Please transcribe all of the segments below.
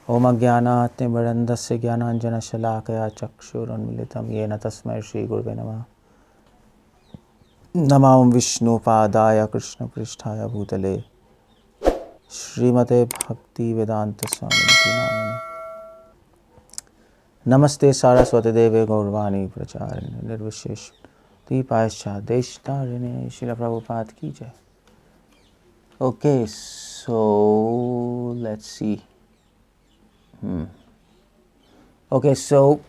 𝗪ज्ञानात्मवृन्दस्य ज्ञानाञ्जनशलाकया चक्षुरुन्मिलितं येन तस्मै श्रीगुरवे नमः। नमामि विष्णुपादाय कृष्णपृष्ठाय भूतले श्रीमते भक्तिवेदांत स्वामी नामिने। नमस्ते सारस्वती देवे गौरवाणी प्रचारिणे निर्विशेष दीपायश्चादेशतारिणे। श्रील प्रभुपाद की जय। Okay, so let's see. Okay, so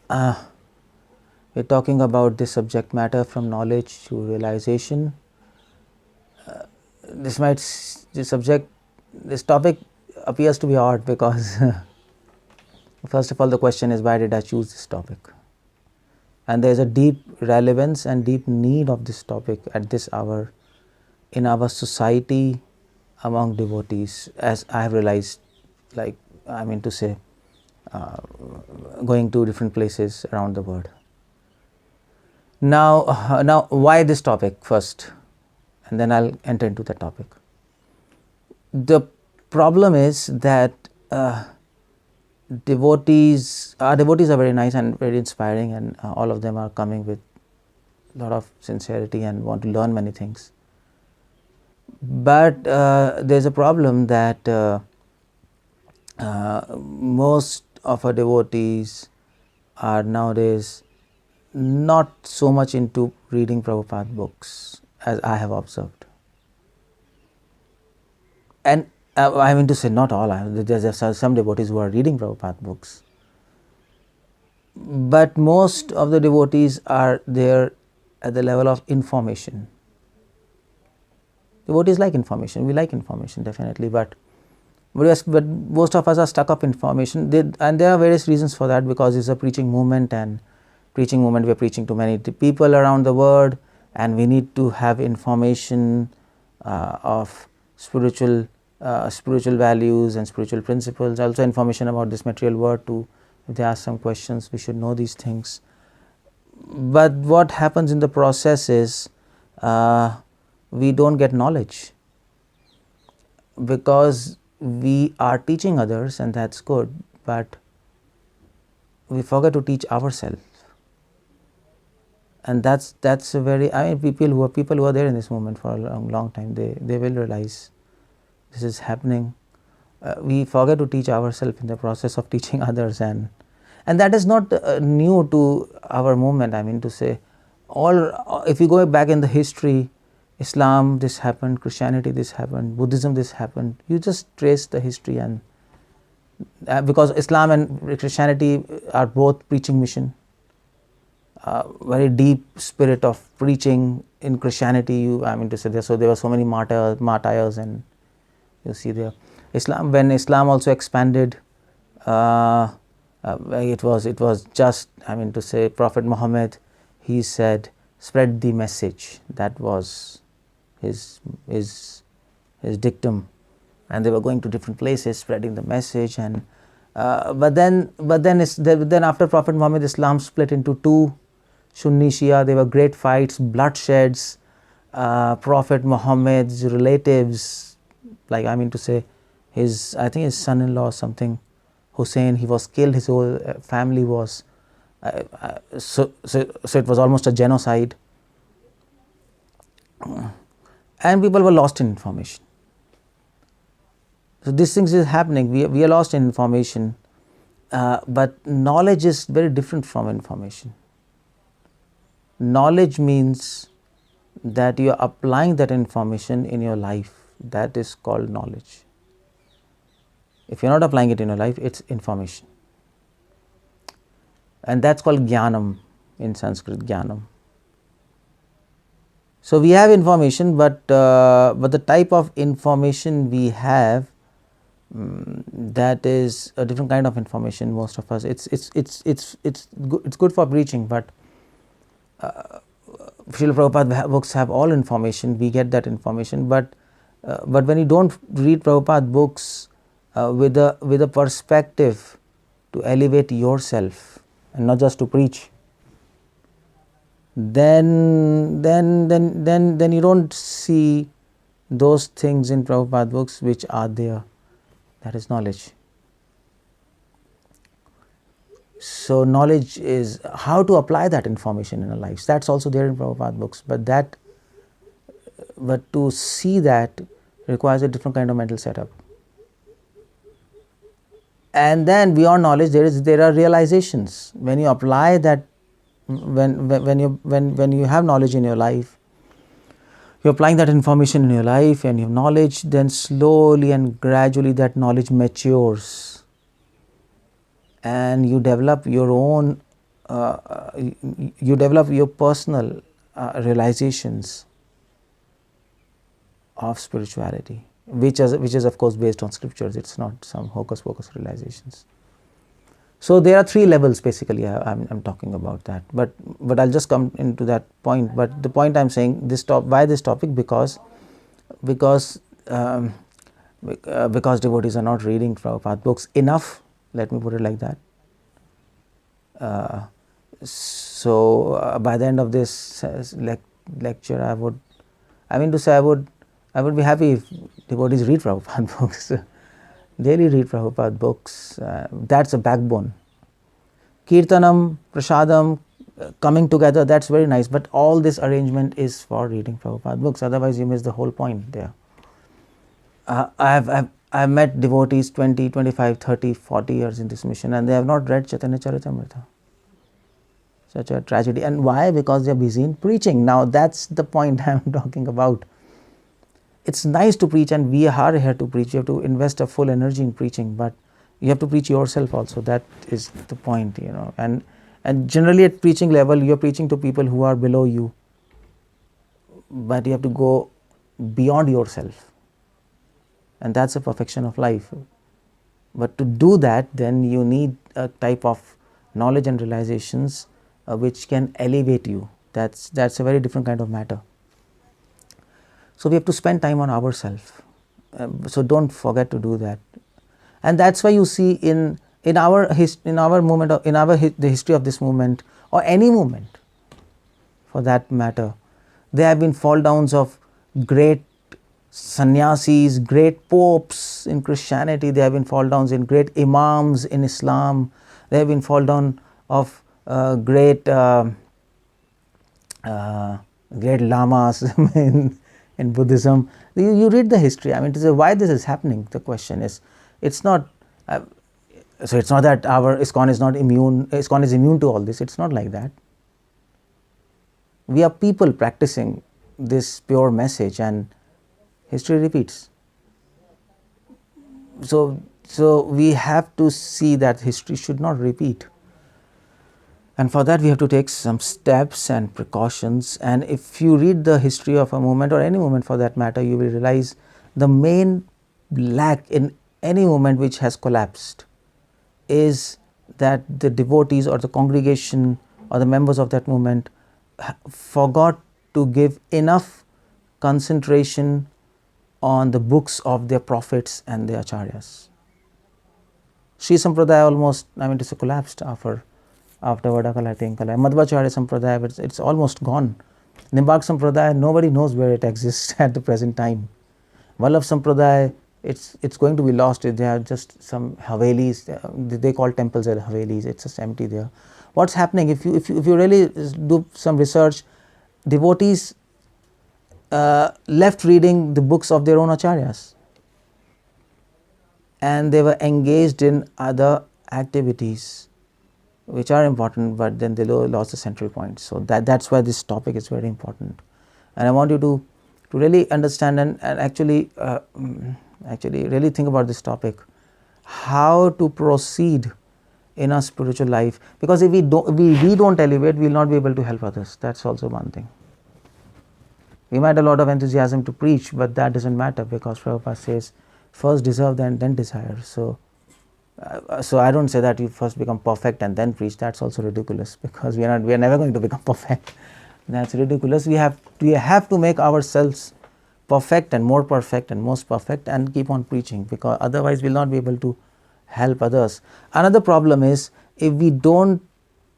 we're talking about the subject matter from knowledge to realization. This topic appears to be odd because first of all the question is, why did I choose this topic? And there's a deep relevance and deep need of this topic at this hour in our society among devotees, as I have realized, going to different places around the world. Now, why this topic first, and then I'll enter into the topic. The problem is that our devotees are very nice and very inspiring, and all of them are coming with a lot of sincerity and want to learn many things. But there's a problem that most of our devotees are nowadays not so much into reading Prabhupada books, as I have observed. And I mean to say, not all. There's some devotees who are reading Prabhupada books. But most of the devotees are there at the level of information. Devotees like information. We like information, definitely. But most of us are stuck up in information. And there are various reasons for that, because it's a preaching movement, and preaching movement, we are preaching to many people around the world, and we need to have information of spiritual values and spiritual principles. Also information about this material world too. If they ask some questions, we should know these things. But what happens in the process is we don't get knowledge, because we are teaching others, and that's good, but we forget to teach ourselves. And that's a very, people who are there in this movement for a long time, they will realize this is happening. We forget to teach ourselves in the process of teaching others, and that is not new to our movement. I mean to say, if you go back in the history, Islam this happened, Christianity this happened, Buddhism this happened. You just trace the history, and because Islam and Christianity are both preaching mission. Very deep spirit of preaching in Christianity. So there were so many martyrs, and you see there. When Islam also expanded, it was just, Prophet Muhammad, he said, spread the message. That was his dictum, and they were going to different places spreading the message. And but then after Prophet Muhammad, Islam split into two, Sunni Shia. There were great fights, bloodsheds. Prophet Muhammad's relatives, his son-in-law or something, Hussein, he was killed. His whole family was so it was almost a genocide, and people were lost in information. So these things is happening. We are lost in information, but knowledge is very different from information. Knowledge means that you are applying that information in your life. That is called knowledge. If you are not applying it in your life, it's information. And that's called jnanam in Sanskrit, jnanam. So we have information, but the type of information we have, that is a different kind of information. Most of us, it's good for preaching, but Srila Prabhupada books have all information. We get that information, but when you don't read Prabhupada books with a perspective to elevate yourself and not just to preach, then you don't see those things in Prabhupada books which are there. That is knowledge. So knowledge is how to apply that information in our lives. That's also there in Prabhupada books, but to see that requires a different kind of mental setup. And then beyond knowledge, there are realizations. When you apply that, when you have knowledge in your life, you're applying that information in your life and you have knowledge, then slowly and gradually that knowledge matures and you develop your own, you develop your personal realizations of spirituality, which is of course based on scriptures. It's not some hocus pocus realizations. So there are three levels basically. I'm talking about that, but I'll just come into that point. But the point I'm saying, why this topic? Because devotees are not reading Prabhupada books enough. Let me put it like that. So by the end of this lecture, I would be happy if devotees read Prabhupada books. Daily read Prabhupada books. That's a backbone. Kirtanam, prasadam, coming together, that's very nice. But all this arrangement is for reading Prabhupada books. Otherwise, you miss the whole point there. I've met devotees 20, 25, 30, 40 years in this mission, and they have not read Chaitanya Charitamrita. Such a tragedy. And why? Because they are busy in preaching. Now, that's the point I'm talking about. It's nice to preach, and we are here to preach. You have to invest a full energy in preaching, but you have to preach yourself also. That is the point, And generally at preaching level, you are preaching to people who are below you, but you have to go beyond yourself, and that's the perfection of life. But to do that, then you need a type of knowledge and realizations which can elevate you. That's a very different kind of matter. So we have to spend time on ourselves. So don't forget to do that. And that's why you see in our movement, the history of this movement, or any movement for that matter, there have been fall downs of great sannyasis, great popes in Christianity. There have been fall downs in great imams in Islam. There have been fall down of great lamas in Buddhism. You read the history. To say why this is happening, the question is, it's not it's not that our Iskcon is not immune. Iskcon is immune to all this. It's not like that. We are people practicing this pure message, and history repeats. So we have to see that history should not repeat. And for that we have to take some steps and precautions. And if you read the history of a movement, or any movement for that matter, you will realize the main lack in any movement which has collapsed is that the devotees or the congregation or the members of that movement forgot to give enough concentration on the books of their prophets and their acharyas. Sri Sampradaya almost, collapsed after Vadakalai Tenkalai. Madhvacharya Sampradaya, it's almost gone. Nimbak Sampradaya, nobody knows where it exists at the present time. Vallabh Sampradaya, it's going to be lost. They are just some havelis. They call temples as havelis. It's just empty there. What's happening? If you really do some research, devotees left reading the books of their own acharyas, and they were engaged in other activities which are important, but then they lost the central point. So that's why this topic is very important, and I want you to really understand and actually really think about this topic, how to proceed in our spiritual life. Because if we don't elevate, we will not be able to help others. That's also one thing. We might have a lot of enthusiasm to preach, but that doesn't matter, because Prabhupada says first deserve, then desire. So I don't say that you first become perfect and then preach. That's also ridiculous, because we are never going to become perfect. That's ridiculous. We have to make ourselves perfect and more perfect and most perfect, and keep on preaching, because otherwise we will not be able to help others. Another problem is, if we don't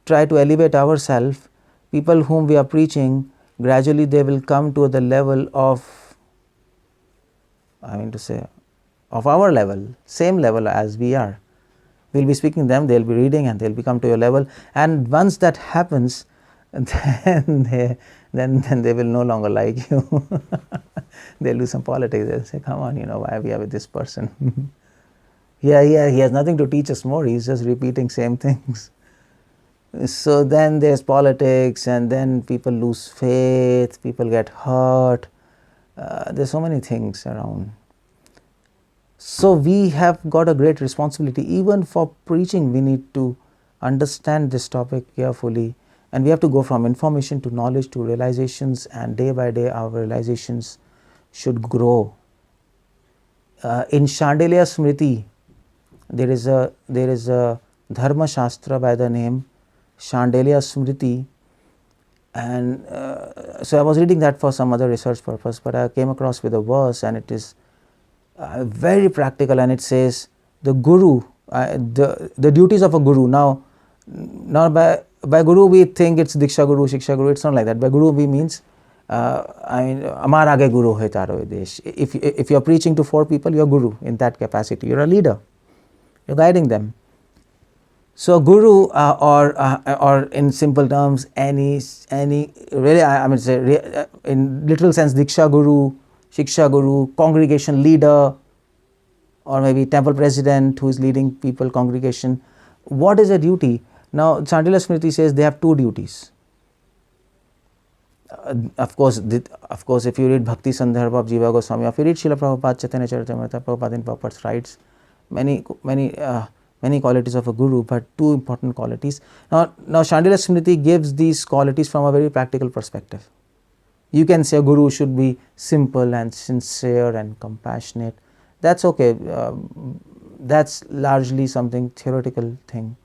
try to elevate ourselves, people whom we are preaching, gradually they will come to the level of, of our level, same level as we are. We'll be speaking to them, they'll be reading, and they'll become to your level. And once that happens, then they will no longer like you. They'll do some politics. They'll say, come on, why are we with this person? Yeah, he has nothing to teach us more. He's just repeating same things. So then there's politics, and then people lose faith, people get hurt. There's so many things around. So we have got a great responsibility. Even for preaching, we need to understand this topic carefully, and we have to go from information to knowledge to realizations, and day by day our realizations should grow. In Shandilya Smriti, there is a Dharma Shastra by the name Shandilya Smriti, and so I was reading that for some other research purpose, but I came across with a verse, and it is very practical, and it says the guru, the duties of a guru. Now by guru we think it's Diksha Guru, Shiksha Guru. It's not like that. By guru we means Amar aage guru hai taro desh. If you are preaching to 4 people, you are guru in that capacity. You are a leader. You're guiding them. So guru, or in simple terms, any really, I mean, say in literal sense, Diksha Guru, Shiksha Guru, congregation leader, or maybe temple president who is leading people, congregation. What is a duty? Now, Shandilya Smriti says they have 2 duties. Of course, if you read Bhakti Sandarbha of Jiva Goswami, if you read Srila Prabhupada, Chaitanya Charitamrita, Prabhupada in Prabhupada's writes many qualities of a guru, but 2 important qualities. Now Shandilya Smriti gives these qualities from a very practical perspective. You can say a guru should be simple and sincere and compassionate. That's okay. That's largely something theoretical thing.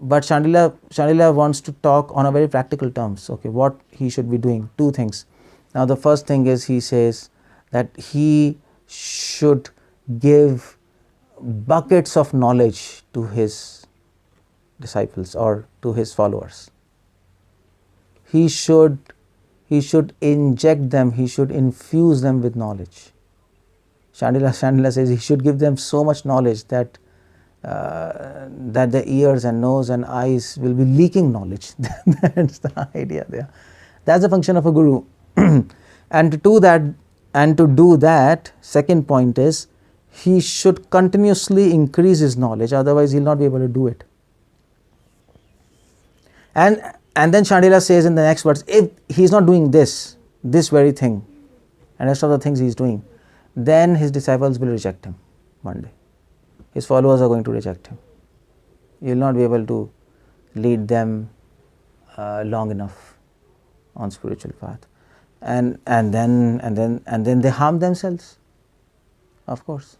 But Shandilya wants to talk on a very practical terms. Okay, what he should be doing. 2 things. Now the first thing is, he says that he should give buckets of knowledge to his disciples or to his followers. He should inject them, he should infuse them with knowledge. Shandilya says he should give them so much knowledge that the ears and nose and eyes will be leaking knowledge. That's the idea there. That's the function of a guru. And to do that, second point is, he should continuously increase his knowledge, otherwise he will not be able to do it. And then Shandilya says in the next verse, if he is not doing this very thing, and rest of the things he is doing, then his disciples will reject him one day. His followers are going to reject him. You will not be able to lead them long enough on spiritual path, and then they harm themselves, of course,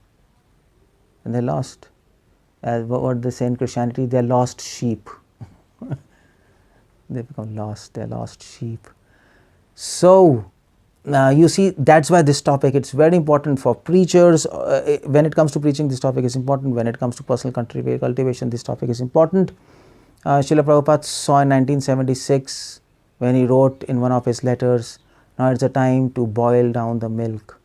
and they lost. As what they say in Christianity, they are lost sheep. They become lost. They are lost sheep. So you see, that's why this topic, it's very important for preachers. When it comes to preaching, this topic is important. When it comes to personal cultivation, this topic is important. Srila Prabhupada saw in 1976, when he wrote in one of his letters, now it's the time to boil down the milk.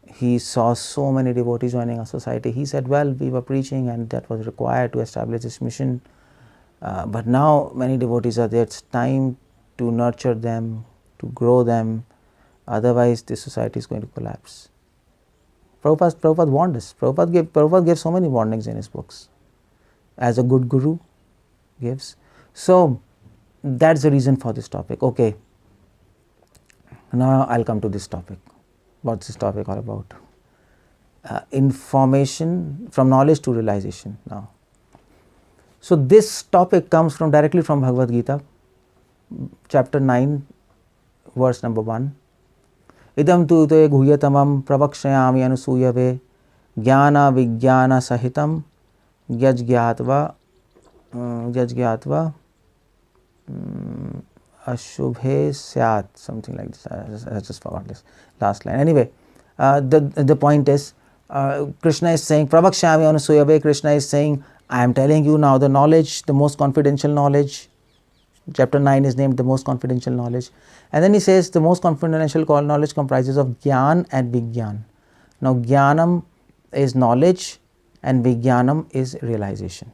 He saw so many devotees joining our society. He said, well, we were preaching and that was required to establish this mission. But now many devotees are there. It's time to nurture them, to grow them. Otherwise, this society is going to collapse. Prabhupada warned us. Prabhupada gave so many warnings in his books, as a good guru gives. So that's the reason for this topic. Okay, now I'll come to this topic. What's this topic all about? Information, from knowledge to realization now. So this topic comes directly from Bhagavad Gita, chapter 9, verse number 1. Idam tu te 𝗙𝗂𝗪𝗀 𝗪𝗏kshayaami anusūyave jnana vijnana sahitam 𝗙𝗂𝗪𝗏𝗪 𝗪𝗲𝗱𝗪, something like this. I just forgot this last line. Anyway, the point is, Krishna is saying, 𝗪𝗏kshayaami anusūyave, Krishna is saying, I am telling you now the knowledge, the most confidential knowledge. Chapter 9 is named the most confidential knowledge. And then he says the most confidential knowledge comprises of Gyan and Vigyan. Now Gyanam is knowledge and Vijnanam is realization.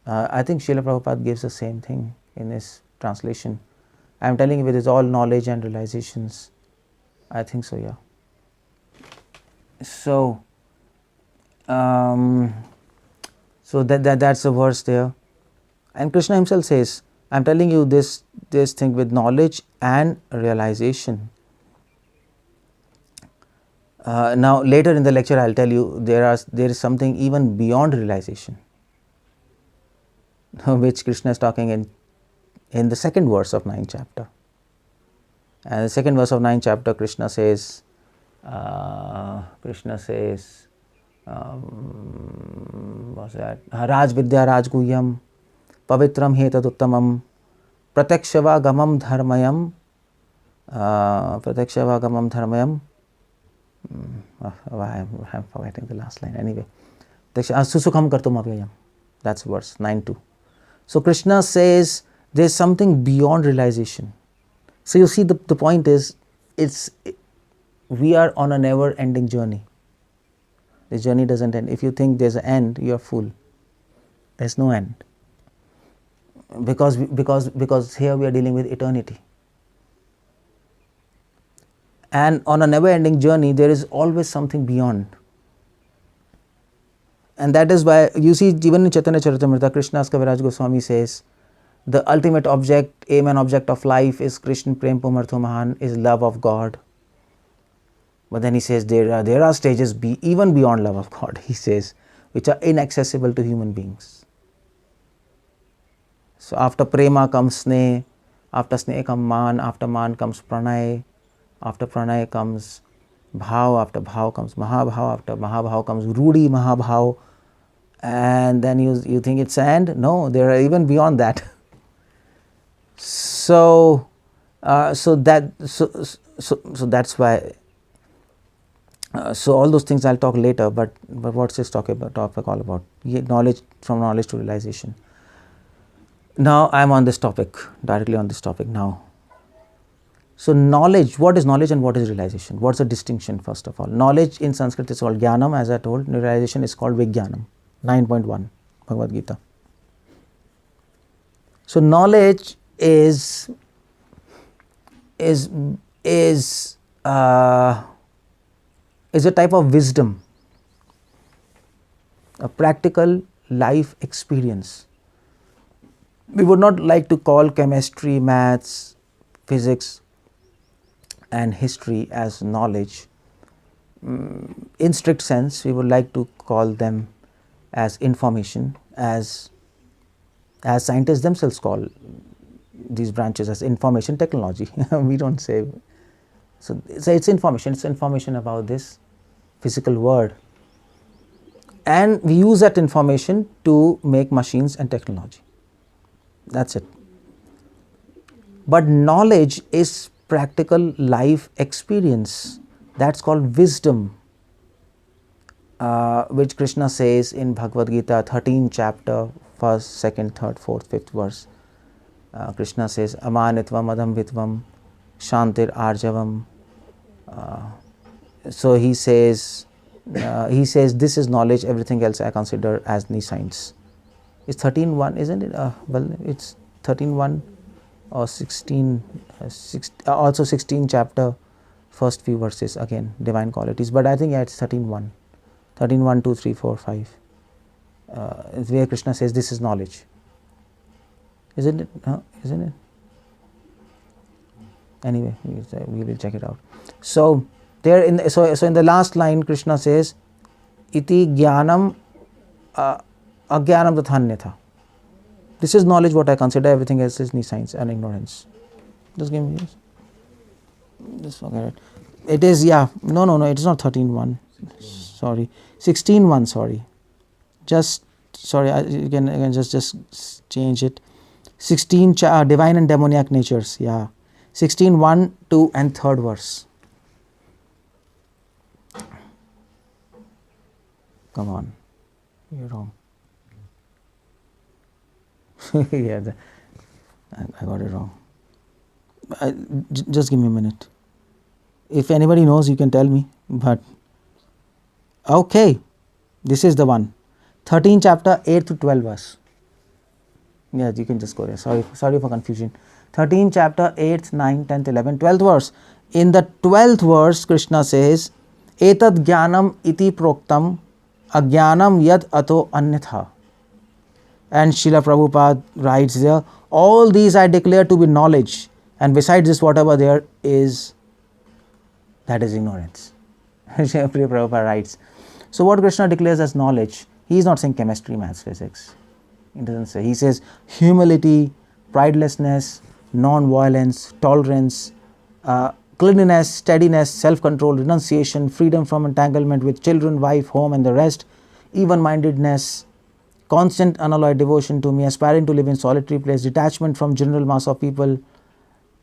I think Srila Prabhupada gives the same thing in his translation. I am telling you, it is all knowledge and realizations. I think so, yeah. So, that's the verse there. And Krishna himself says, I am telling you this thing with knowledge and realization. Now later in the lecture I will tell you there is something even beyond realization, which Krishna is talking in the second verse of 9th chapter. And the second verse of 9th chapter, Krishna says, what's that? Raj Vidya Raj Guhyam Pavitram Hetaduttamam Pratyakshavagamam Dharmayam Pratyakshavagamam Dharmayam. I'm forgetting the last line. Anyway, Susukham Kartum Avyayam. That's verse 9.2. So Krishna says there's something beyond realization. So you see, the point is, we are on a never ending journey. The journey doesn't end. If you think there's an end, you are fool. There's no end. Because here we are dealing with eternity. And on a never ending journey, there is always something beyond. And that is why you see, even in Chaitanya Charitamrita, Krishna's Kaviraj Goswami says, the ultimate object, aim and object of life is Krishna Prem Pumartho Mahan, is love of God. But then he says there are stages even beyond love of God, he says, which are inaccessible to human beings. So after prema comes sneh, after sneh comes man, after man comes pranay, after pranay comes bhav, after bhav comes mahabhav, after mahabhav comes rudi mahabhav, and then you think it's end? No, there are even beyond that. So that's why. So all those things I'll talk later. But what's this topic all about? Knowledge, from knowledge to realization. Now I'm on this topic, directly on this topic now. So knowledge, what is knowledge and what is realization? What's the distinction, first of all? Knowledge in Sanskrit is called Jnanam, as I told. Realization is called Vijnanam. 9.1 Bhagavad Gita. So knowledge is a type of wisdom, a practical life experience. We would not like to call chemistry, maths, physics and history as knowledge. In strict sense, we would like to call them as information, as scientists themselves call these branches as information technology. We don't say. So it's information. It's information about this physical world, and we use that information to make machines and technology. That's it. But knowledge is practical life experience. That's called wisdom, which Krishna says in Bhagavad Gita, 13th chapter, 1st, 2nd, 3rd, 4th, 5th verse. Krishna says, Amanitvam adambhitvam shantir arjavam. So he says, this is knowledge, everything else I consider as nescience. It's 13.1, isn't it? Well, it's 13.1 or 16, also 16 chapter, first few verses, again, divine qualities. But I think it's 13.1, 13.1, 2, 3, 4, 5. Where Krishna says this is knowledge. Isn't it? Isn't it? Anyway, we will check it out. So there in the last line, Krishna says, "Iti jnanam ajnanam tathanyatha." This is knowledge. What I consider, everything else is nescience and ignorance. Just give me this. Just forget it. It is no. It is not 13.1. Sorry, 16.1. Sorry, just sorry. You can just change it. 16 divine and demoniac natures. Yeah. 16.1, 2 and 3rd verse. Come on, you're wrong. Yeah, I got it wrong. Just give me a minute. If anybody knows, you can tell me. But okay. This is the one. 13th chapter, 8th to 12th verse. Yeah, you can just go there. Sorry for confusion. 13th chapter, 8th, 9th, 10th, 11th, 12th verse. In the 12th verse, Krishna says, Etad jnanam iti proktam ajnanam yad ato anyatha. And Srila Prabhupada writes there, all these I declare to be knowledge, and besides this, whatever there is, that is ignorance. Srila Prabhupada writes. So what Krishna declares as knowledge, he is not saying chemistry, maths, physics. He doesn't say. He says humility, pridelessness, non-violence, tolerance, cleanliness, steadiness, self-control, renunciation, freedom from entanglement with children, wife, home and the rest, even-mindedness, constant unalloyed devotion to me, aspiring to live in solitary place, detachment from general mass of people,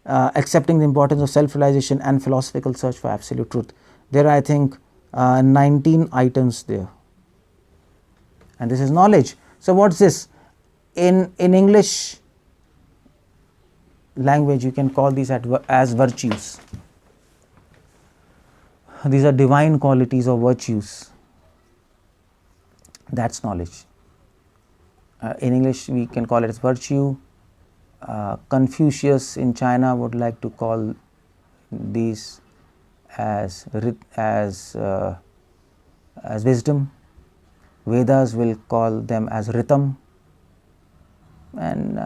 accepting the importance of self-realization and philosophical search for absolute truth. There are, I think, 19 items there. And this is knowledge. So what's this? In English language, you can call these as virtues. These are divine qualities or virtues. That's knowledge. In English, we can call it as virtue. Confucius in China would like to call these as wisdom. Vedas will call them as ritam. And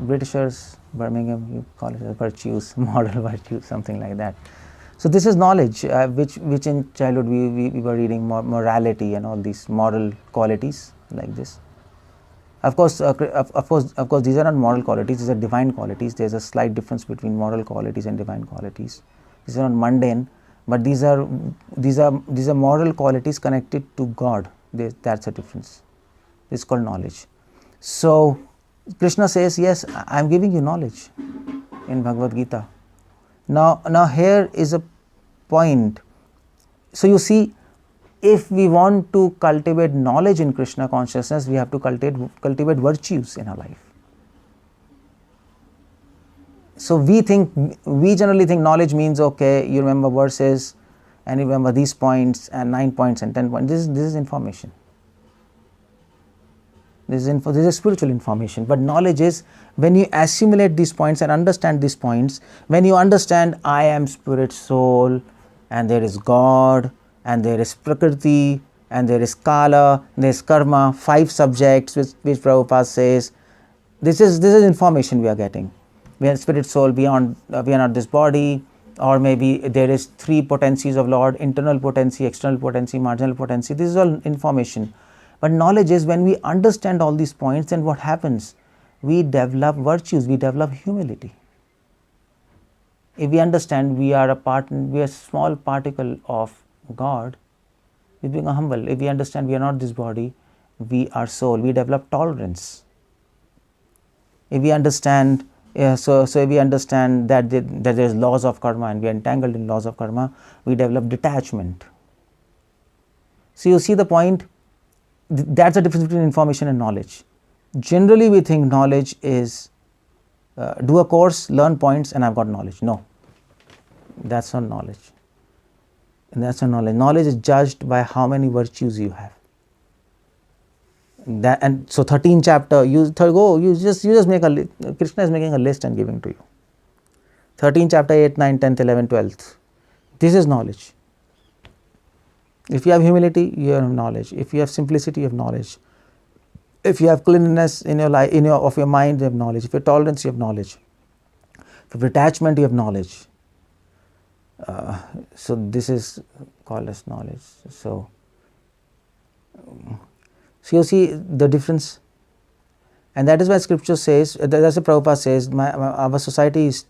Britishers, Birmingham, you call it as virtues, moral virtues, something like that. So this is knowledge, which in childhood we were reading morality and all these moral qualities like this. Of course, these are not moral qualities; these are divine qualities. There is a slight difference between moral qualities and divine qualities. These are not mundane, but these are moral qualities connected to God. That's a difference. It's called knowledge. So Krishna says, yes, I am giving you knowledge in Bhagavad Gita. Now here is a point. So you see, if we want to cultivate knowledge in Krishna consciousness, we have to cultivate virtues in our life. So we generally think knowledge means, okay, you remember verses and you remember these points and 9 points and 10 points. This is information. This is spiritual information. But knowledge is when you assimilate these points and understand these points, when you understand I am spirit, soul, and there is God, and there is Prakriti, and there is Kala, there is Karma, 5 subjects which Prabhupada says. This is information we are getting. We are spirit, soul, we are not this body, or maybe there is 3 potencies of Lord, internal potency, external potency, marginal potency. This is all information. But knowledge is when we understand all these points, then what happens? We develop virtues, we develop humility. If we understand we are a small particle of God, we become humble. If we understand we are not this body, we are soul, we develop tolerance. If we understand, if we understand that there is laws of karma and we are entangled in laws of karma, we develop detachment. So you see the point? That's the difference between information and knowledge. Generally we think knowledge is do a course, learn points and I've got knowledge. No, that's not knowledge. And that's not knowledge. Knowledge is judged by how many virtues you have. And so 13th chapter, you just make a list. Krishna is making a list and giving to you. 13th chapter, 8th, 9th, 10th, 11th, 12th. This is knowledge. If you have humility, you have knowledge. If you have simplicity, you have knowledge. If you have cleanliness in your life, of your mind, you have knowledge. If you have tolerance, you have knowledge. If you have detachment, you have knowledge. So this is called as knowledge. So you see the difference, and that is why Scripture says. That's what Prabhupada says. Our society is.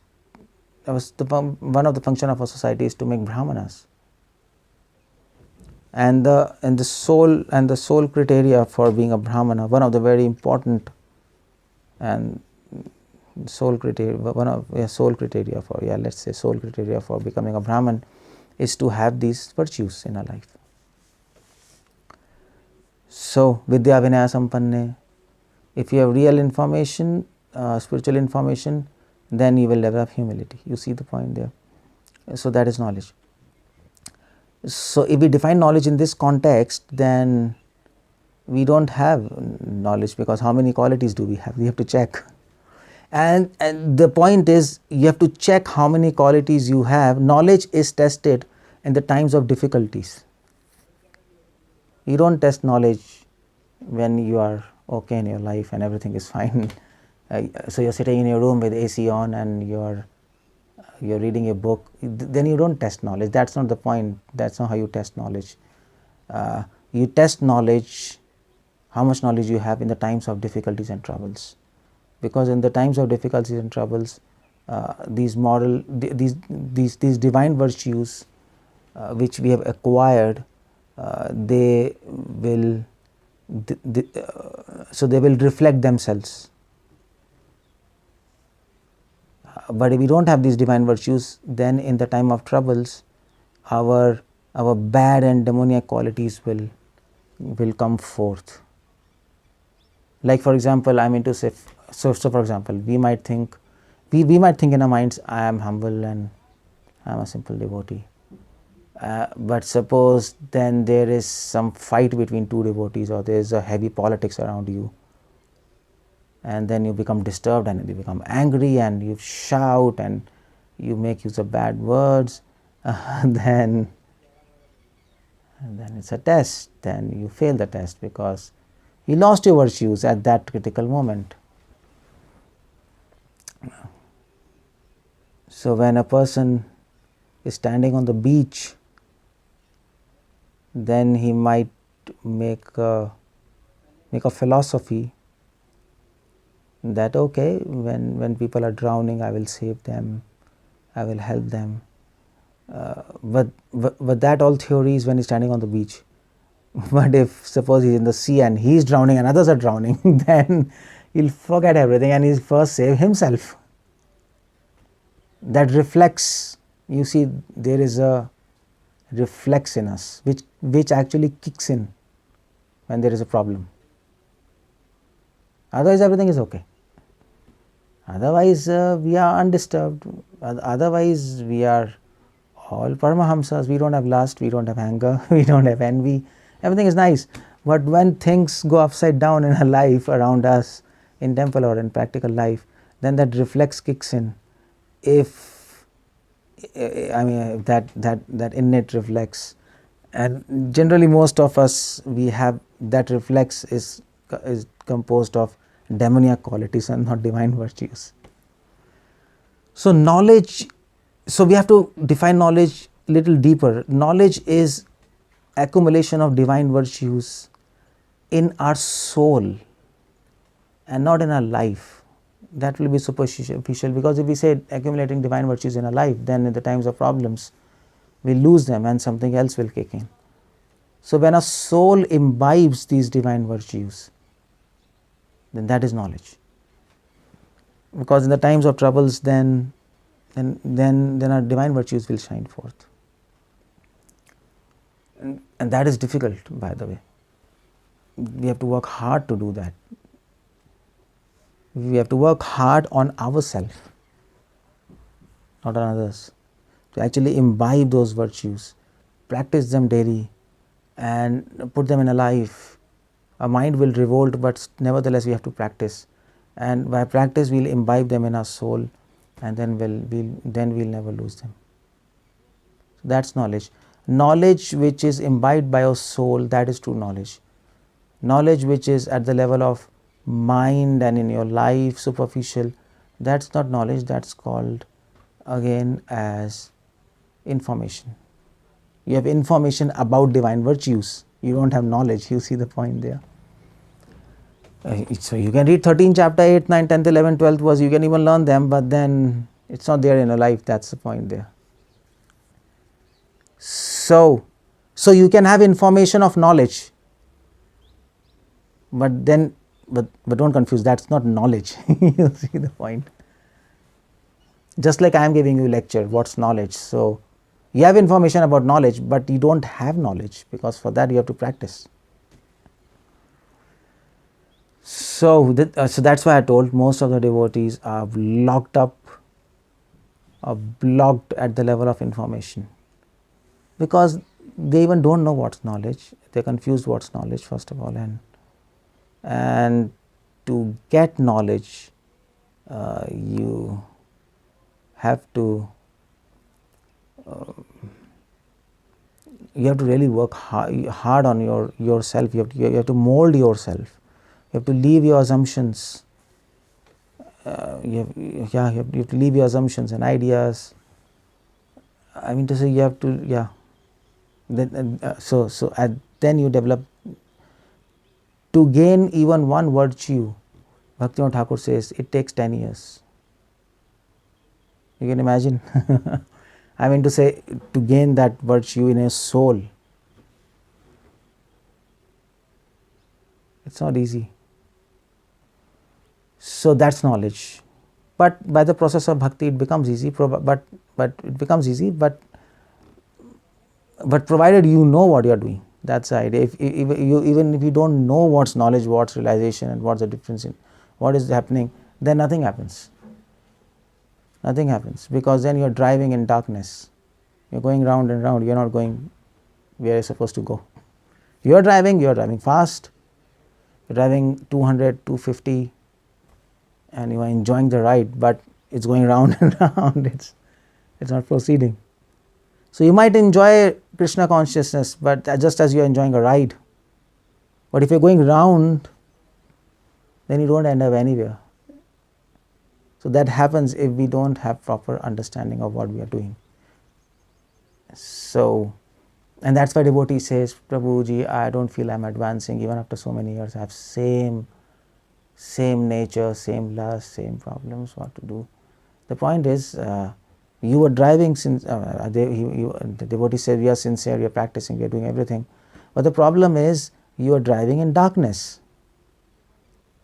One of the function of our society is to make brahmanas. And the soul criteria for being a brahmana, one of the very important and soul criteria for becoming a brahman is to have these virtues in our life. So vidya vinaya sampanne, if you have real information, spiritual information, then you will develop humility. You see the point there. So that is knowledge. So, if we define knowledge in this context, then we don't have knowledge, because how many qualities do we have? We have to check. And the point is, you have to check how many qualities you have. Knowledge is tested in the times of difficulties. You don't test knowledge when you are okay in your life and everything is fine. So you're sitting in your room with AC on and you're reading a book, then you don't test knowledge. That's not the point. That's not how you test knowledge. You test knowledge, how much knowledge you have in the times of difficulties and troubles. Because in the times of difficulties and troubles, these divine virtues which we have acquired, they will reflect themselves. But if we don't have these divine virtues, then in the time of troubles, our bad and demoniac qualities will come forth. Like, for example, I mean to say, so for example, we might think in our minds, I am humble and I am a simple devotee. But suppose then there is some fight between two devotees, or there is a heavy politics around you, and then you become disturbed and you become angry and you shout and you make use of bad words, then it's a test. Then you fail the test because you lost your virtues at that critical moment. So when a person is standing on the beach, then he might make a philosophy that, okay, when people are drowning, I will save them, I will help them. But that all theory is when he's standing on the beach. But if suppose he's in the sea and he's drowning and others are drowning, then he'll forget everything and he'll first save himself. That reflex, you see, there is a reflex in us which actually kicks in when there is a problem. Otherwise everything is okay. Otherwise we are undisturbed. Otherwise we are all Paramahamsas. We don't have lust, we don't have anger, we don't have envy. Everything is nice. But when things go upside down in our life around us, in temple or in practical life, then that reflex kicks in. If that innate reflex, and generally most of us, we have that reflex is composed of demoniac qualities and not divine virtues. So knowledge, so we have to define knowledge a little deeper. Knowledge is accumulation of divine virtues in our soul and not in our life. That will be superficial, because if we say accumulating divine virtues in our life, then in the times of problems we lose them and something else will kick in. So when a soul imbibes these divine virtues, then that is knowledge. Because in the times of troubles, then our divine virtues will shine forth. And that is difficult, by the way. We have to work hard to do that. We have to work hard on ourselves, not on others, to actually imbibe those virtues, practice them daily and put them in a life. Our mind will revolt, but nevertheless we have to practice, and by practice we will imbibe them in our soul, and then we'll never lose them. So that's knowledge. Knowledge which is imbibed by our soul, that is true knowledge. Knowledge which is at the level of mind and in your life, superficial, that's not knowledge. That's called again as information. You have information about divine virtues, you don't have knowledge. You see the point there. So you can read 13 chapter, 8, 9, 10th, 11th, 12th verse, you can even learn them, but then it's not there in your life. That's the point there. So you can have information of knowledge, but don't confuse, that's not knowledge. You see the point. Just like I am giving you a lecture, what's knowledge? So you have information about knowledge, but you don't have knowledge, because for that you have to practice. So that's why I told most of the devotees are locked up or blocked at the level of information, because they even don't know what's knowledge. They're confused what's knowledge, first of all, and to get knowledge, you have to really work hard on yourself. You have to mold yourself. You have to leave your assumptions. You have to leave your assumptions and ideas. I mean to say, you have to, then you develop. To gain even one virtue, Bhaktivinoda Thakur says, it takes 10 years. You can imagine. I mean to say, to gain that virtue in a soul, it's not easy. So that's knowledge. But by the process of bhakti, it becomes easy. But it becomes easy. But provided you know what you are doing, that's the idea. Even if you don't know what's knowledge, what's realization, and what's the difference in what is happening, then nothing happens. Nothing happens, because then you are driving in darkness. You are going round and round. You are not going where you are supposed to go. You are driving fast. You are driving 200, 250. And you are enjoying the ride, but it's going round and round. It's not proceeding. So you might enjoy Krishna consciousness, but just as you are enjoying a ride. But if you are going round, then you don't end up anywhere. So that happens if we don't have proper understanding of what we are doing. So, and that's why devotee says, Prabhuji, I don't feel I'm advancing even after so many years. I have same nature, same lust, same problems, what to do. The point is, you were driving since, the devotee said, we are sincere, we are practicing, we are doing everything. But the problem is, you are driving in darkness.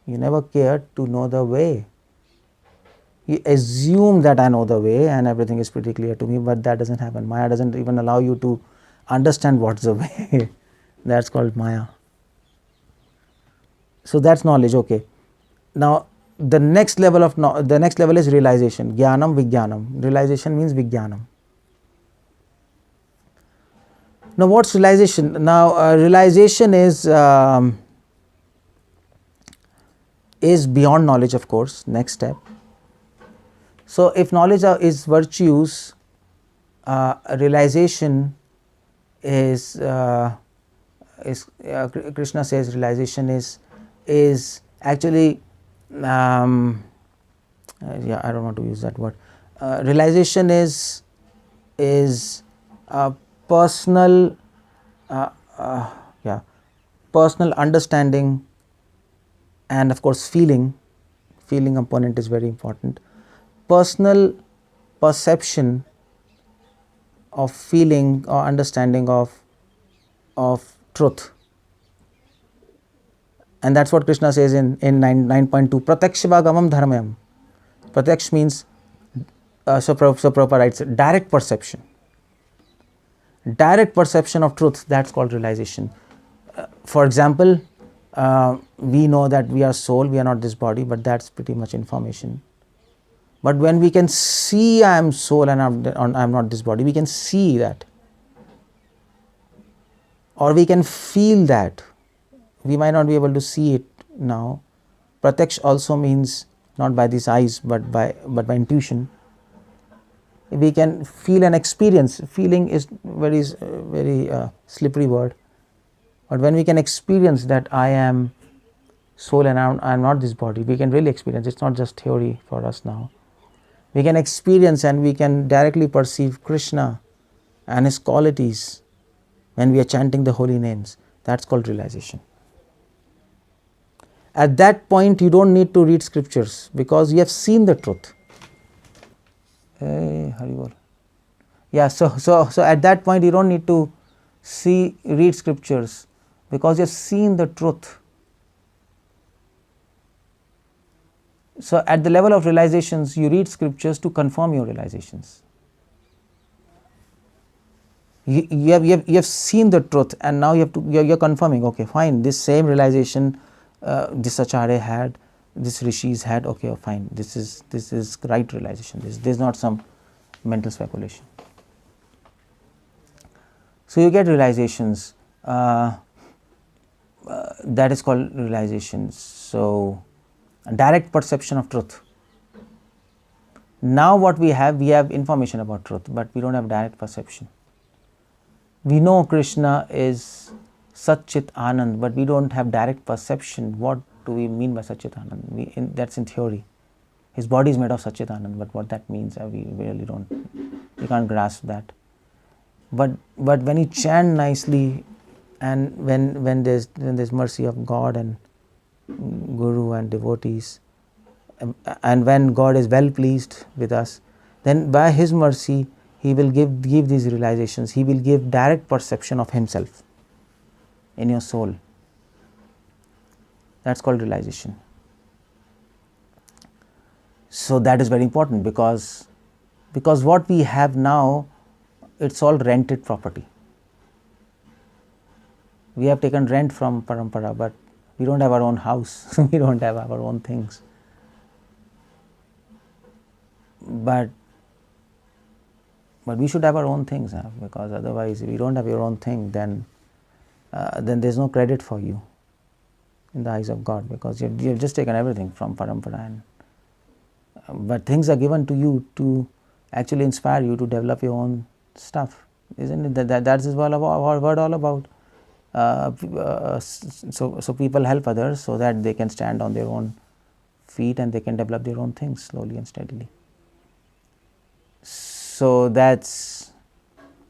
You never cared to know the way. You assume that I know the way and everything is pretty clear to me, but that doesn't happen. Maya doesn't even allow you to understand what's the way. That's called Maya. So that's knowledge, okay. Now, the next level is realization. Jnanam, Vijnanam. Realization means Vijnanam. Now, what's realization? Now, realization is beyond knowledge, of course. Next step. So, if knowledge is virtues, realization is Krishna says realization is actually. I don't want to use that word. Realization is personal, personal understanding, and of course feeling component is very important. Personal perception of feeling or understanding of truth. And that's what Krishna says in 9.2, Pratyakshavagamam dharmayam. Pratyaksh means, so Prabhupada writes, direct perception. Direct perception of truth, that's called realization. For example, we know that we are soul, we are not this body, but that's pretty much information. But when we can see I am soul and I am not this body, we can see that. Or we can feel that. We might not be able to see it now. Pratyaksh also means not by these eyes, but by intuition. We can feel and experience. Feeling is very slippery word. But when we can experience that I am soul and I am not this body, we can really experience. It's not just theory for us now. We can experience and we can directly perceive Krishna and His qualities when we are chanting the holy names. That's called realization. At that point, you don't need to read scriptures because you have seen the truth. Hey, Haribol. Yeah, so at that point, you don't need to read scriptures because you have seen the truth. So at the level of realizations, you read scriptures to confirm your realizations. You have seen the truth, and now you're confirming. Okay, fine. This same realization this acharya had, this rishis had. Okay, fine. This is right realization. This is not some mental speculation. So you get realizations, that is called realizations. So direct perception of truth. Now what we have information about truth, but we don't have direct perception. We know Krishna is 𝗙𝗃 Anand, but we don't have direct perception. What do we mean by 𝗙𝗃 Anand? That's in theory. His body is made of 𝗙𝗃 Anand, but what that means, we really don't, we can't grasp that. But when you chant nicely, and when there's mercy of God and Guru and devotees, and when God is well pleased with us, then by His mercy He will give these realizations. He will give direct perception of Himself in your soul. That's called realization. So that is very important, because what we have now, it's all rented property. We have taken rent from parampara, but we don't have our own house. We don't have our own things. But we should have our own things, because otherwise, if you don't have your own thing, then there's no credit for you in the eyes of God, because you have just taken everything from parampara. But things are given to you to actually inspire you to develop your own stuff, isn't it? That's what our word all about. So people help others so that they can stand on their own feet and they can develop their own things slowly and steadily. So that's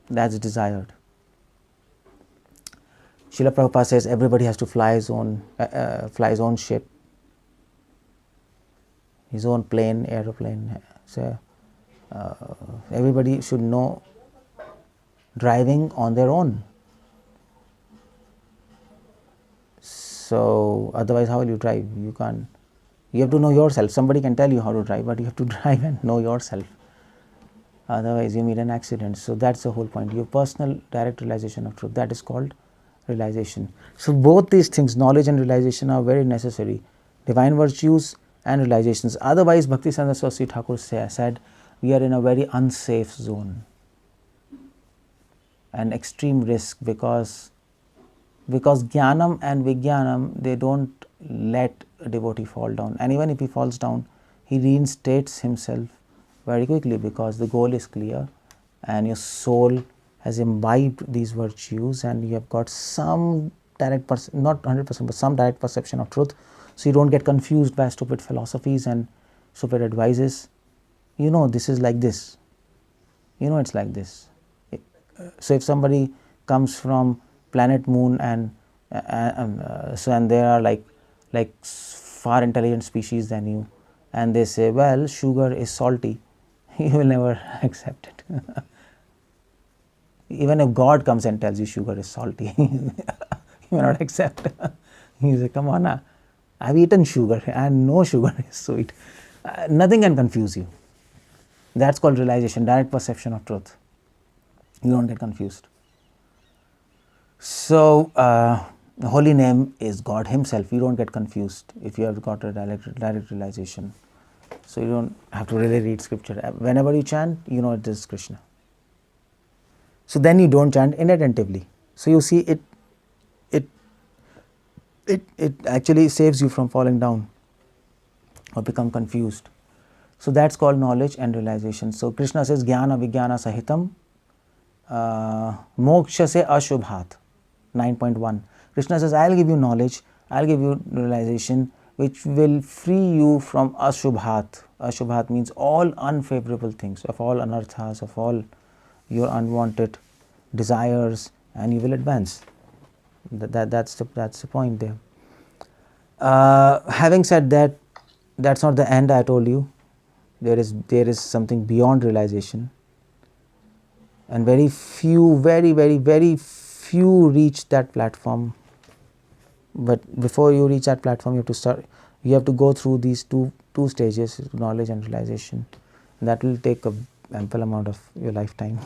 desired. Srila Prabhupada says everybody has to fly his own ship, his own plane, aeroplane. So everybody should know driving on their own. So otherwise, how will you drive? You can't. You have to know yourself. Somebody can tell you how to drive, but you have to drive and know yourself. Otherwise, you meet an accident. So that's the whole point. Your personal direct realization of truth, that is called realization. So both these things, knowledge and realization, are very necessary. Divine virtues and realizations. Otherwise, Bhaktivedanta Swami Prabhupada said, we are in a very unsafe zone, an extreme risk, because jnanam and vijnanam, they don't let a devotee fall down. And even if he falls down, he reinstates himself very quickly, because the goal is clear and your soul has imbibed these virtues, and you have got some direct, not 100%, but some direct perception of truth. So you don't get confused by stupid philosophies and stupid advices. You know, this is like this. You know, it's like this. So if somebody comes from planet Moon and there are like far intelligent species than you, and they say, well, sugar is salty, you will never accept it. Even if God comes and tells you sugar is salty, you may not accept. You say, come on, I've eaten sugar and no sugar is sweet. Nothing can confuse you. That's called realization, direct perception of truth. You don't get confused. So, the holy name is God Himself. You don't get confused if you have got a direct realization. So you don't have to really read scripture. Whenever you chant, you know it is Krishna. So then you don't chant inattentively. So you see, it actually saves you from falling down or become confused. So that's called knowledge and realization. So Krishna says, Jnana Vijnana Sahitam 𝗪𝗀𝗍 𝗪𝗔𝗍𝗪 9.1. Krishna says, I'll give you knowledge, I'll give you realization, which will free you from 𝗪𝗍𝗪. 𝗪𝗍𝗪 means all unfavorable things, of all anarthas, of all your unwanted desires, and you will advance. That's the point there. Having said that, that's not the end. I told you there is something beyond realization, and very few reach that platform. But before you reach that platform, you have to go through these two stages, knowledge and realization. That will take an ample amount of your lifetime.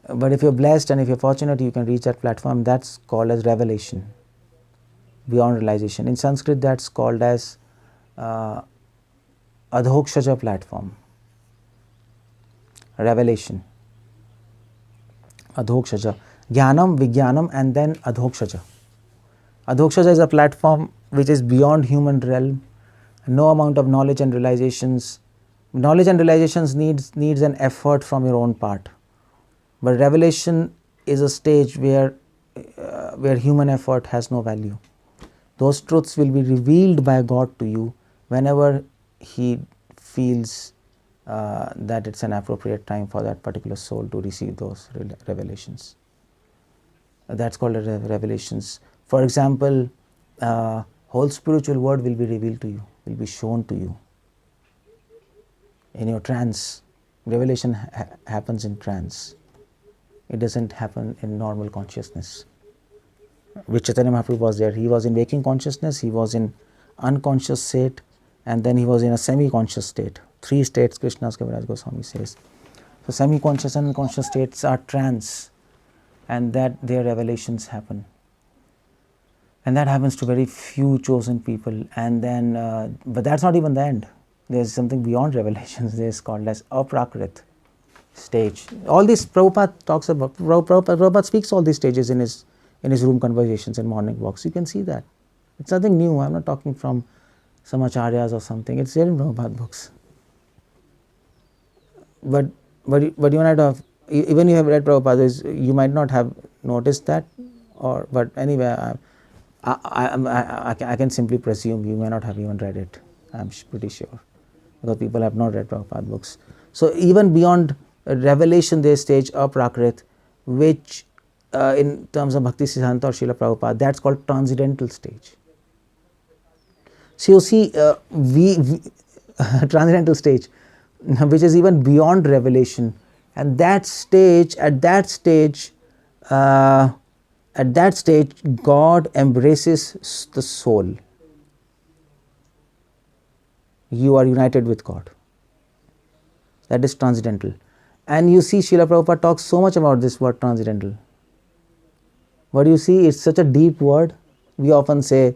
But if you're blessed and if you're fortunate, you can reach that platform. That's called as revelation, beyond realization. In Sanskrit, that's called as 𝗪𝗲𝗪𝗀𝗪 platform, revelation. 𝗪𝗃𝗃. Jnanam, Vijnanam, and then 𝗪𝗃𝗃. 𝗪𝗃𝗃 is a platform which is beyond human realm. No amount of knowledge and realizations. Knowledge and realizations needs an effort from your own part. But revelation is a stage where human effort has no value. Those truths will be revealed by God to you whenever He feels that it's an appropriate time for that particular soul to receive those revelations. That's called revelations. For example, whole spiritual world will be revealed to you, will be shown to you. In your trance, revelation happens in trance. It doesn't happen in normal consciousness. Which Chaitanya Mahaprabhu was there. He was in waking consciousness, he was in unconscious state, and then he was in a semi-conscious state. 3 states Krishna Consciousness Goswami says. So semi-conscious and unconscious states are trance, and that their revelations happen. And that happens to very few chosen people. And then, but that's not even the end. There's something beyond revelations. There's called as a Prakrit Stage. All this Prabhupada talks about. Prabhupada speaks all these stages in his room conversations and morning walks. You can see that. It's nothing new. I'm not talking from some acharyas or something. It's there in Prabhupada books. But you might have, even you have read Prabhupada, you might not have noticed that. But anyway, I can simply presume you may not have even read it. I'm pretty sure, because people have not read Prabhupada books. So even beyond revelation, there is stage aprakrit, which in terms of Bhakti Siddhanta or Srila Prabhupada, that's called transcendental stage. So you see, transcendental stage, which is even beyond revelation, and at that stage, God embraces the soul. You are united with God. That is transcendental. And you see, Srila Prabhupada talks so much about this word transcendental. What do you see? It's such a deep word. We often say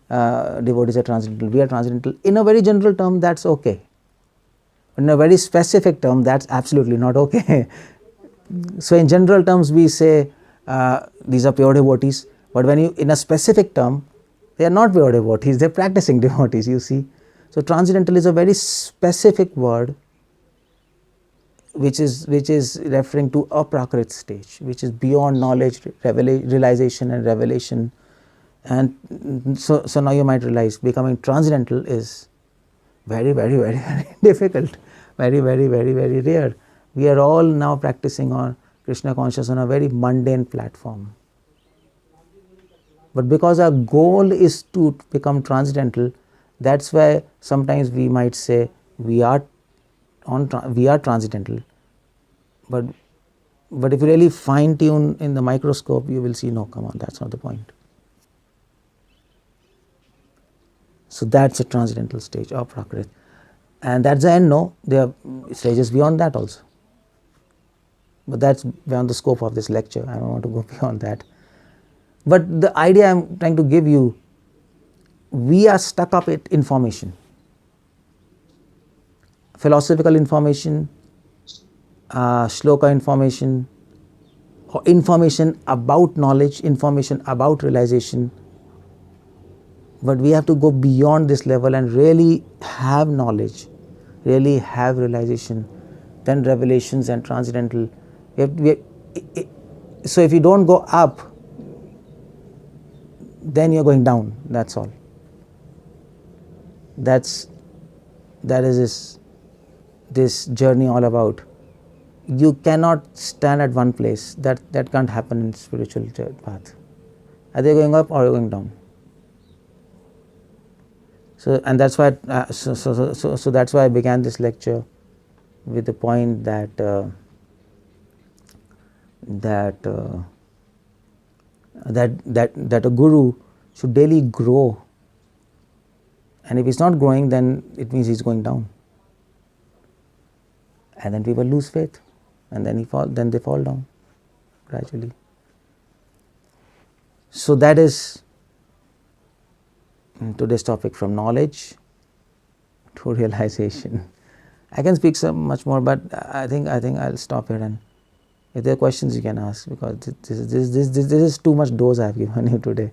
devotees are transcendental, we are transcendental. In a very general term, that's okay. In a very specific term, that's absolutely not okay. So in general terms, we say these are pure devotees, but when you, in a specific term, they are not pure devotees, they are practicing devotees, you see. So transcendental is a very specific word which is referring to a Prakrit stage, which is beyond knowledge, realization and revelation. And so now you might realize becoming transcendental is very, very, very, very difficult, very, very, very, very rare. We are all now practicing on Krishna consciousness on a very mundane platform. But because our goal is to become transcendental, that's why sometimes we might say we are transcendental. But if you really fine tune in the microscope, you will see, no, come on, that's not the point. So that's a transcendental stage of Prakrit. And that's the end, no, there are stages beyond that also. But that's beyond the scope of this lecture. I don't want to go beyond that. But the idea I'm trying to give you, we are stuck up at information. Philosophical information, shloka information, or information about knowledge, information about realization. But we have to go beyond this level and really have knowledge, really have realization, then revelations and transcendental. So if you don't go up, then you're going down, that's all. That is this journey all about. You cannot stand at one place. That can't happen in spiritual path. Either you're going up or you're going down. So, and that's why so that's why I began this lecture with the point that a guru should daily grow, and if he's not growing, then it means he's going down, and then people lose faith, and then they fall down gradually. So that is today's topic, from knowledge to realization. I can speak so much more, but I think I'll stop here and If there are questions you can ask, because this is too much dose I have given you today.